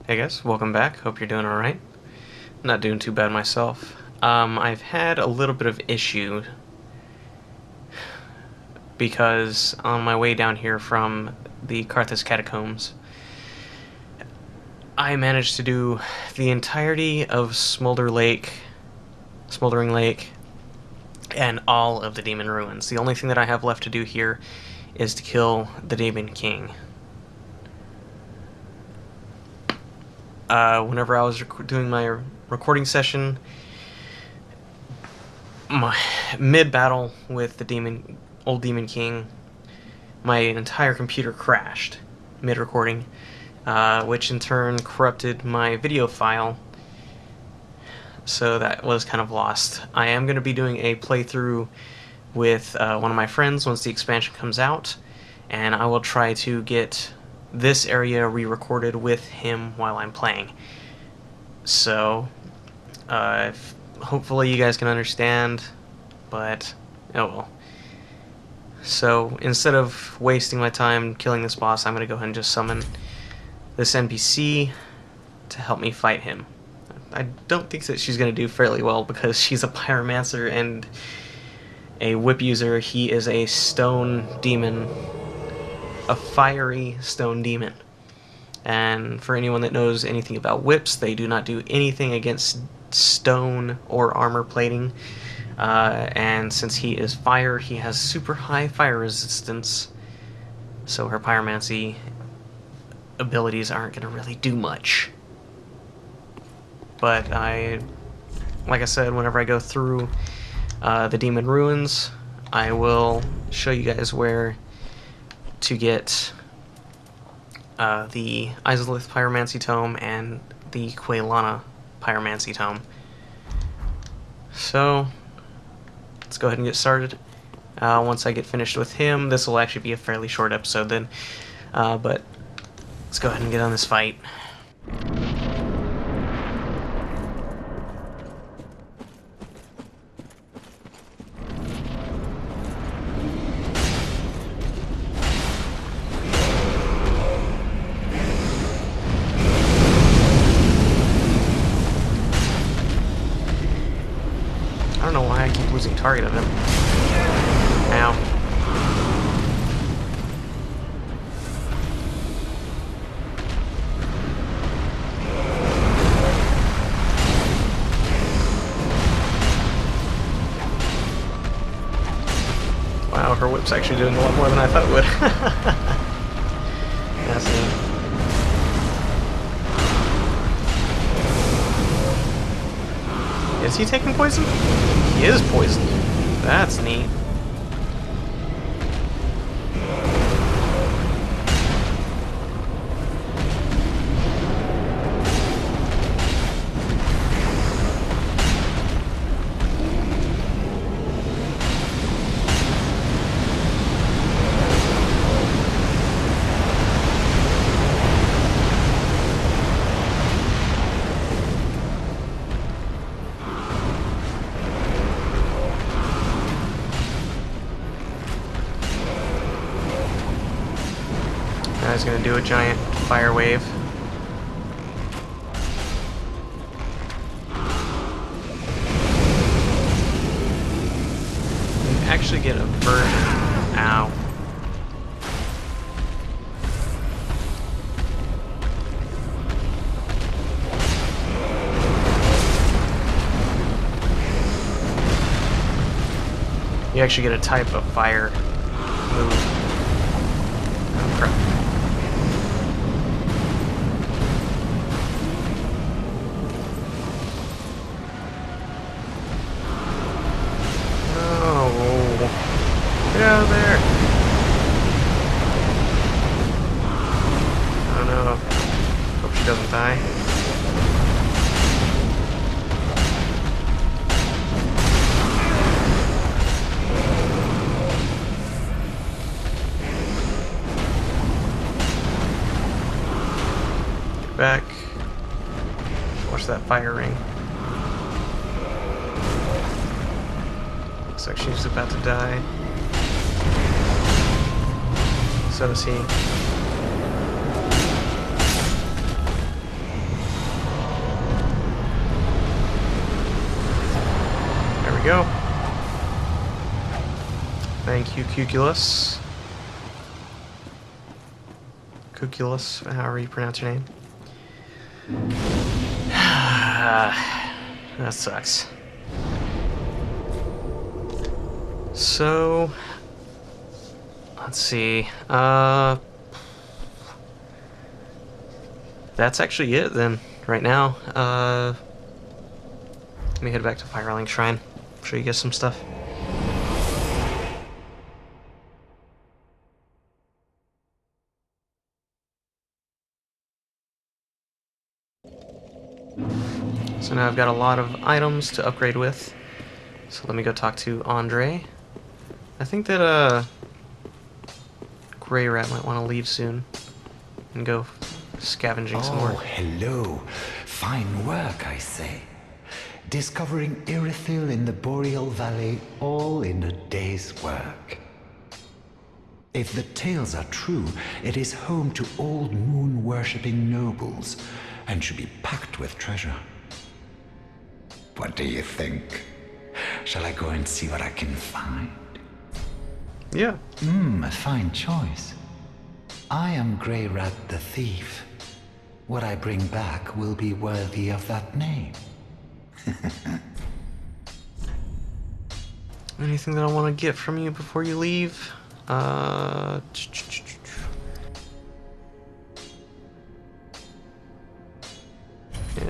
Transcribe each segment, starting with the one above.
Hey guys, welcome back. Hope you're doing alright. Not doing too bad myself. I've had a little bit of issue because on my way down here from the Carthus catacombs, I managed to do the entirety of Smoldering Lake, and all of the Demon Ruins. The only thing that I have left to do here is to kill the Demon King. Whenever I was doing my recording session, my mid-battle with the old Demon King, my entire computer crashed mid-recording, which in turn corrupted my video file, so that was kind of lost. I am going to be doing a playthrough with one of my friends once the expansion comes out, and I will try to get this area re-recorded with him while I'm playing. So, hopefully you guys can understand, but oh well. So, instead of wasting my time killing this boss, I'm going to go ahead and just summon this NPC to help me fight him. I don't think that she's going to do fairly well because she's a pyromancer and a whip user. He is a stone demon, a fiery stone demon. And for anyone that knows anything about whips, they do not do anything against stone or armor plating. And since he is fire, he has super high fire resistance, so her pyromancy abilities aren't going to really do much. But like I said, whenever I go through the Demon Ruins, I will show you guys where to get the Izalith Pyromancy Tome and the Quaylana Pyromancy Tome. So, let's go ahead and get started. Once I get finished with him, this will actually be a fairly short episode then, but let's go ahead and get on this fight. I don't know why I keep losing target of him. Ow. Wow, her whip's actually doing a lot more than I thought it would. That's neat. Is he taking poison? He is poisoned. That's neat. Now he's gonna do a giant fire wave. You actually get a version. Ow. You actually get a type of fire move. Oh crap. Get out of there! Oh no. Hope she doesn't die. Get back. Watch that fire ring. Looks like she's about to die. So does he. we go. Thank you, Cuculus. Cuculus, however you pronounce your name. That sucks. So, let's see. That's actually it then, right now. Let me head back to Firelink Shrine. Show you guys some stuff. So now I've got a lot of items to upgrade with. So let me go talk to Andre. I think that Grey Rat might want to leave soon and go scavenging some more. Oh, hello. Fine work, I say. Discovering Irithyll in the Boreal Valley, all in a day's work. If the tales are true, it is home to old moon-worshipping nobles, and should be packed with treasure. What do you think? Shall I go and see what I can find? Yeah. A fine choice. I am Grey Rat the Thief. What I bring back will be worthy of that name. Anything that I want to get from you before you leave? Yeah,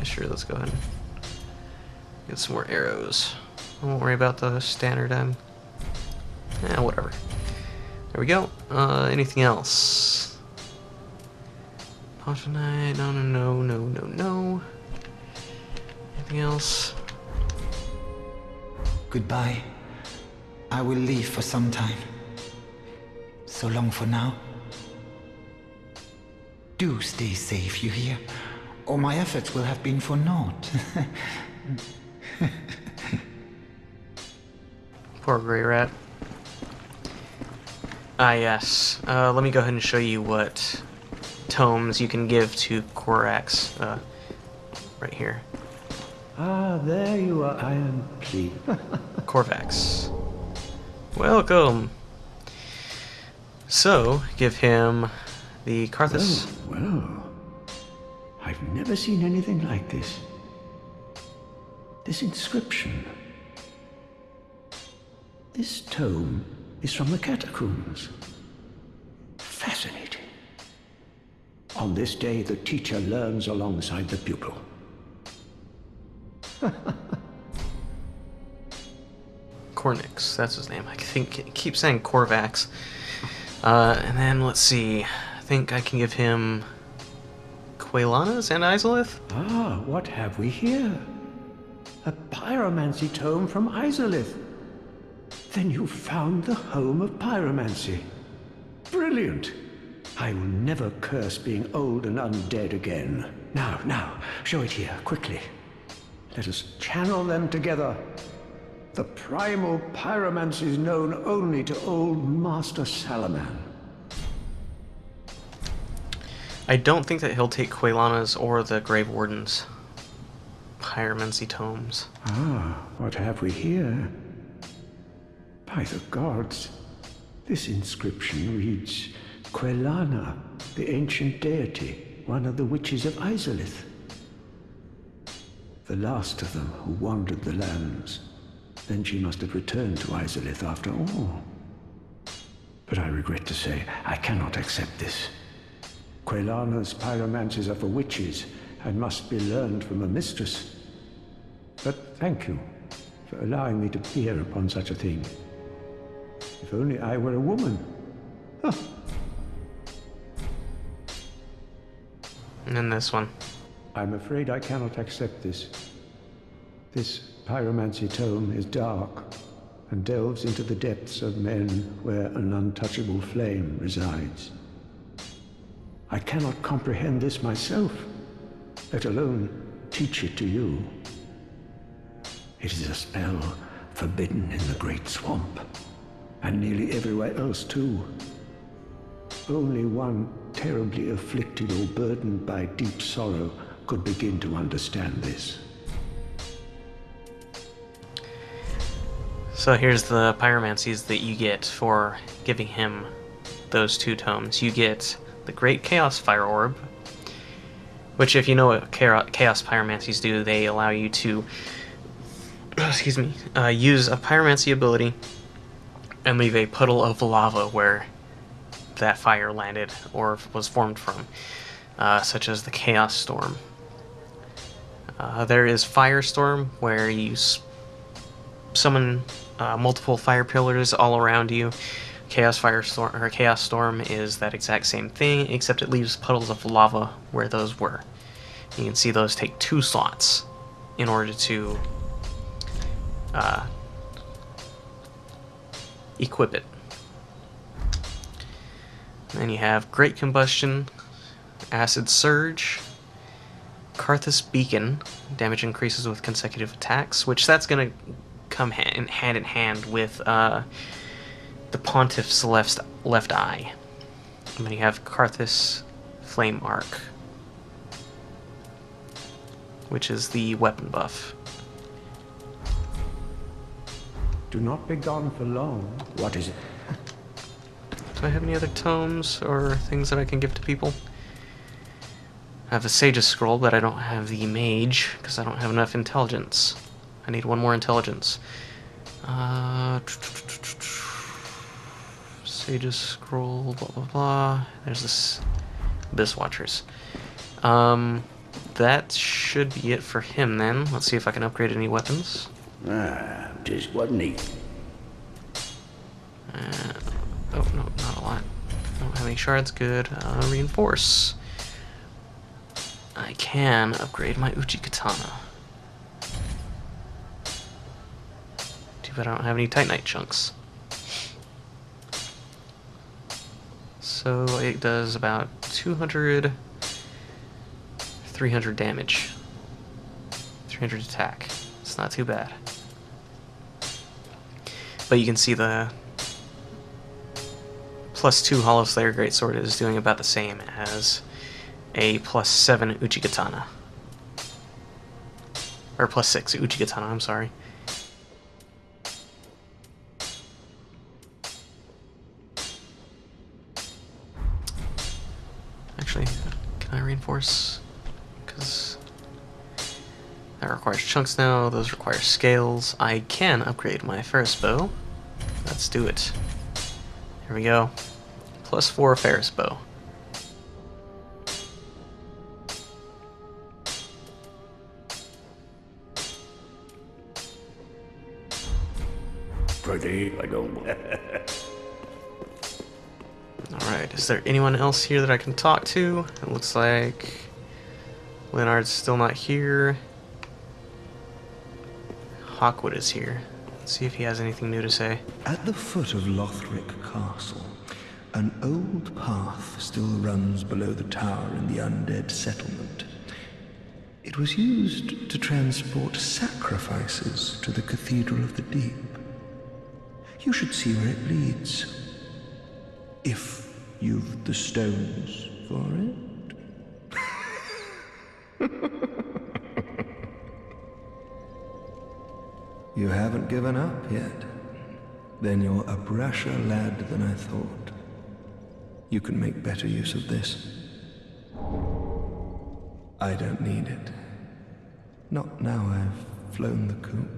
sure, let's go ahead and get some more arrows. I won't worry about the standard whatever. There we go. Anything else? Pontonite, no. Anything else? Goodbye. I will leave for some time. So long for now. Do stay safe, you hear? Or my efforts will have been for naught. Poor Grey Rat. Ah, yes. Let me go ahead and show you what tomes you can give to Korax. Right here. Ah, there you are. I am pleased. Corvax. Welcome. So, give him the Karthus. Well, I've never seen anything like this. This inscription. This tome is from the catacombs. Fascinating. On this day, the teacher learns alongside the pupil. Cornix, that's his name. I keep saying Corvax. And then, let's see. I think I can give him Quelanas and Izalith? Ah, what have we here? A pyromancy tome from Izalith. Then you found the home of pyromancy. Brilliant! I will never curse being old and undead again. Now, show it here, quickly. Let us channel them together. The primal pyromancy is known only to old Master Salaman. I don't think that he'll take Quelanas or the Grave Warden's pyromancy tomes. Ah, what have we here? By the gods, this inscription reads, Quelana, the ancient deity, one of the witches of Izalith. The last of them who wandered the lands. Then she must have returned to Izalith after all. But I regret to say, I cannot accept this. Quelana's pyromancies are for witches and must be learned from a mistress. But thank you for allowing me to peer upon such a thing. If only I were a woman. Huh. And then this one. I'm afraid I cannot accept this. This pyromancy tome is dark and delves into the depths of men where an untouchable flame resides. I cannot comprehend this myself, let alone teach it to you. It is a spell forbidden in the Great Swamp, and nearly everywhere else too. Only one terribly afflicted or burdened by deep sorrow could begin to understand this. So here's the pyromancies that you get for giving him those 2 tomes. You get the Great Chaos Fire Orb, which, if you know what Chaos Pyromancies do, they allow you to excuse me, use a pyromancy ability and leave a puddle of lava where that fire landed or was formed from, such as the Chaos Storm. There is Firestorm, where you summon multiple fire pillars all around you. Chaos Storm is that exact same thing, except it leaves puddles of lava where those were. You can see those take 2 slots in order to equip it. And then you have Great Combustion, Acid Surge, Karthus Beacon, damage increases with consecutive attacks, which that's going to come hand in hand with the Pontiff's left eye. And then you have Karthus Flame Arc, which is the weapon buff. Do not be gone for long. What is it? Do I have any other tomes or things that I can give to people? I have the Sage's Scroll, but I don't have the Mage, because I don't have enough intelligence. I need 1 more intelligence. Sage's Scroll, blah blah blah. There's this Abyss Watchers. That should be it for him then. Let's see if I can upgrade any weapons. Just wasn't he? Oh, no, not a lot. I don't have any shards. Good. Reinforce. I can upgrade my Uchi Katana. Too bad I don't have any Titanite chunks. So it does about 200, 300 damage. 300 attack. It's not too bad. But you can see the +2 Hollow Slayer Greatsword is doing about the same as a +7 Uchigatana. Or +6 Uchigatana, I'm sorry. Actually, can I reinforce? Because that requires chunks now, those require scales. I can upgrade my Ferris bow. Let's do it. Here we go. +4 Ferris bow. Pretty, I don't. Alright, is there anyone else here that I can talk to? It looks like Leonard's still not here. Hawkwood is here. Let's see if he has anything new to say. At the foot of Lothric Castle, an old path still runs below the tower in the undead settlement. It was used to transport sacrifices to the Cathedral of the Deep. You should see where it leads. If you've the stones for it. You haven't given up yet? Then you're a brasher lad than I thought. You can make better use of this. I don't need it. Not now I've flown the coop.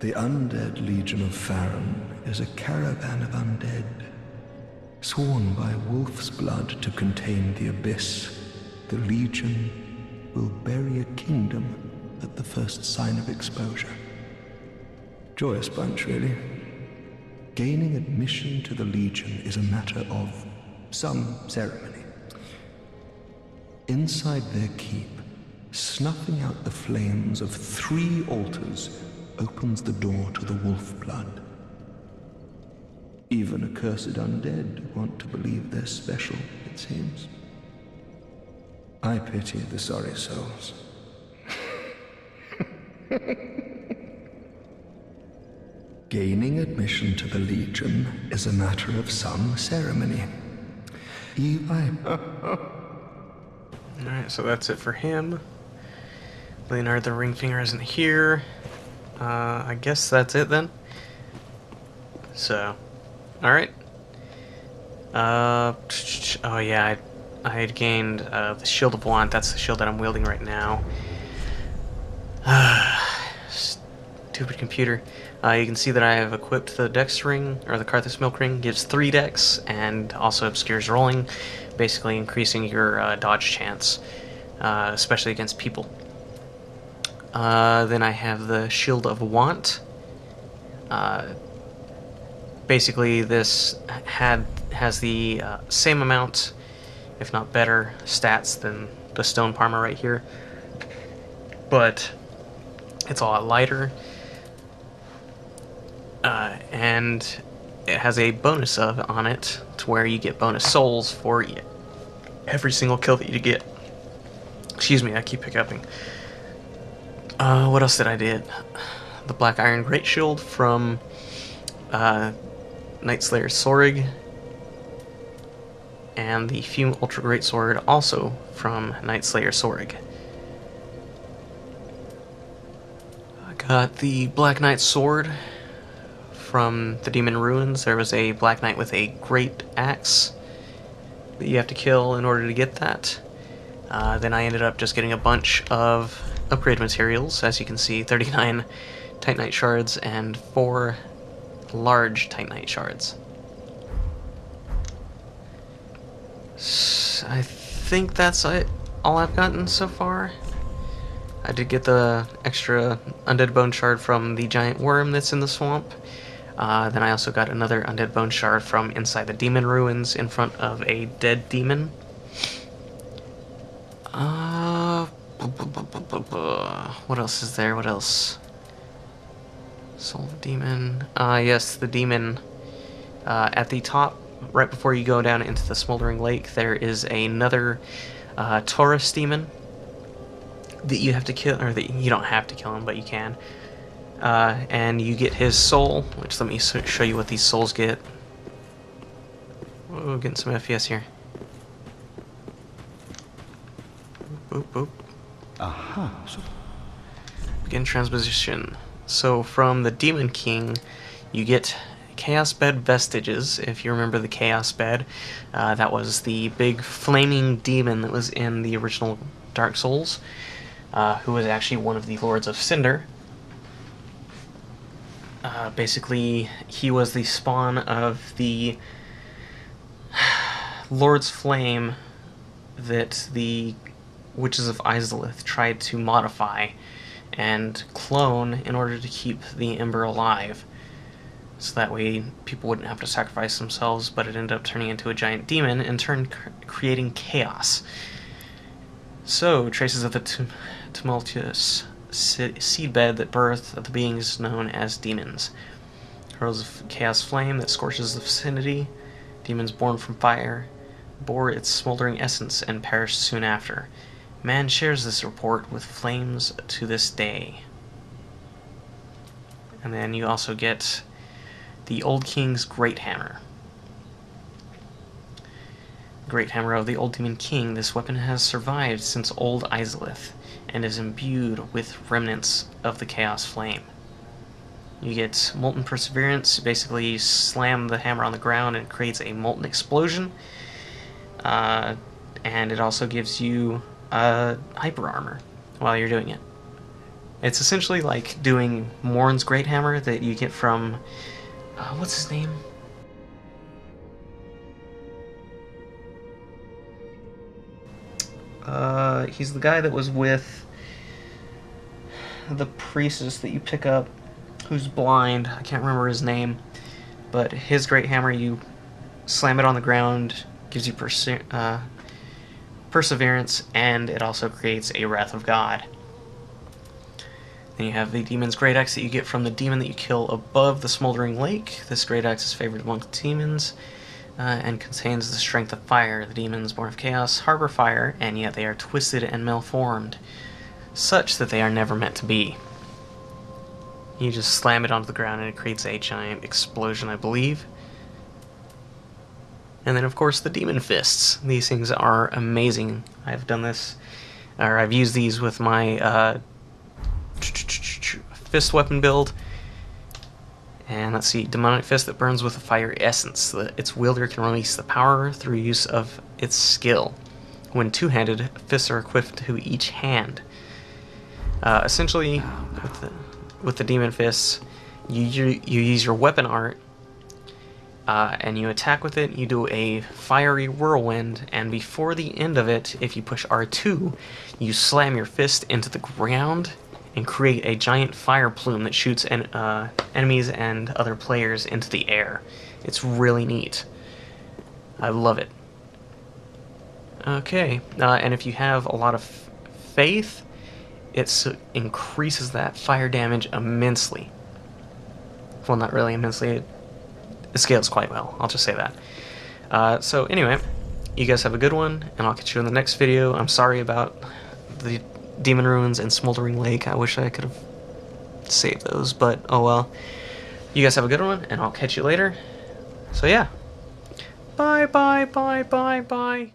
The Undead Legion of Farron is a caravan of undead, sworn by wolf's blood to contain the abyss. The Legion will bury a kingdom at the first sign of exposure. Joyous bunch, really. Gaining admission to the Legion is a matter of some ceremony. Inside their keep, snuffing out the flames of 3 altars opens the door to the wolf blood. Even accursed undead want to believe they're special, it seems. I pity the sorry souls. Gaining admission to the Legion is a matter of some ceremony. Alright, so that's it for him. Leonard the Ring Finger isn't here. I guess that's it then. So, alright. Oh yeah, I had gained the Shield of Want. That's the shield that I'm wielding right now. Stupid computer. You can see that I have equipped the Dex Ring, or the Karthus Milk Ring. Gives 3 Dex, and also obscures rolling, basically increasing your dodge chance, especially against people. Then I have the Shield of Want. Basically, this has the same amount, if not better, stats than the Stone Parma right here, but it's a lot lighter, and it has a bonus on it to where you get bonus souls for every single kill that you get. Excuse me, I keep hiccuping. What else did I do? The Black Iron Great Shield from Knightslayer Sorig, and the Fume Ultra Great Sword also from Knightslayer Sorig. I got the Black Knight Sword from the Demon Ruins. There was a Black Knight with a Great Axe that you have to kill in order to get that. Then I ended up just getting a bunch of upgrade materials. As you can see, 39 Titanite Shards and 4 large Titanite Shards. I think that's all I've gotten so far. I did get the extra Undead Bone Shard from the giant worm that's in the swamp. Then I also got another Undead Bone Shard from inside the Demon Ruins in front of a dead demon. What else is there? What else? Soul of Demon. Yes, the demon. At the top, right before you go down into the Smoldering Lake, there is another Taurus demon that you have to kill, or that you don't have to kill him, but you can. And you get his soul, which let me show you what these souls get. Whoa, getting some FPS here. Boop, boop. Aha. Begin transposition. So from the Demon King, you get Chaos Bed Vestiges. If you remember the Chaos Bed, that was the big flaming demon that was in the original Dark Souls, who was actually one of the Lords of Cinder. Basically, he was the spawn of the Lord's Flame that the Witches of Izalith tried to modify and clone in order to keep the Ember alive. So that way people wouldn't have to sacrifice themselves, but it ended up turning into a giant demon, in turn creating chaos. So, traces of the tumultuous seedbed that birthed the beings known as demons. Hurls of chaos flame that scorches the vicinity. Demons born from fire bore its smoldering essence and perished soon after. Man shares this report with flames to this day. And then you also get the Old King's Great Hammer. Great Hammer of the Old Demon King. This weapon has survived since Old Izalith and is imbued with remnants of the Chaos Flame. You get Molten Perseverance. Basically, you slam the hammer on the ground and it creates a molten explosion. And it also gives you hyper armor while you're doing it. It's essentially like doing Morn's Great Hammer that you get from what's his name? He's the guy that was with the priestess that you pick up, who's blind. I can't remember his name, but his Great Hammer, you slam it on the ground, gives you perseverance, and it also creates a Wrath of God. Then you have the Demon's Great Axe that you get from the demon that you kill above the Smoldering Lake. This Great Axe is favored among demons, and contains the strength of fire. The demons born of chaos harbor fire, and yet they are twisted and malformed, such that they are never meant to be. You just slam it onto the ground and it creates a giant explosion, I believe. And then, of course, the Demon Fists. These things are amazing. I've done this, or I've used these with my fist weapon build. And let's see, demonic fist that burns with a fire essence. Its wielder can release the power through use of its skill. When two-handed, fists are equipped to each hand. Essentially, with the demon fists, you use your weapon art, and you attack with it. You do a fiery whirlwind, and before the end of it, if you push R2, you slam your fist into the ground and create a giant fire plume that shoots enemies and other players into the air. It's really neat. I love it. Okay, and if you have a lot of faith, it increases that fire damage immensely. Well, not really immensely. It scales quite well, I'll just say that. So anyway, you guys have a good one, and I'll catch you in the next video. I'm sorry about the Demon Ruins and Smoldering Lake. I wish I could have saved those, but oh well. You guys have a good one, and I'll catch you later. So yeah. Bye, bye, bye, bye, bye.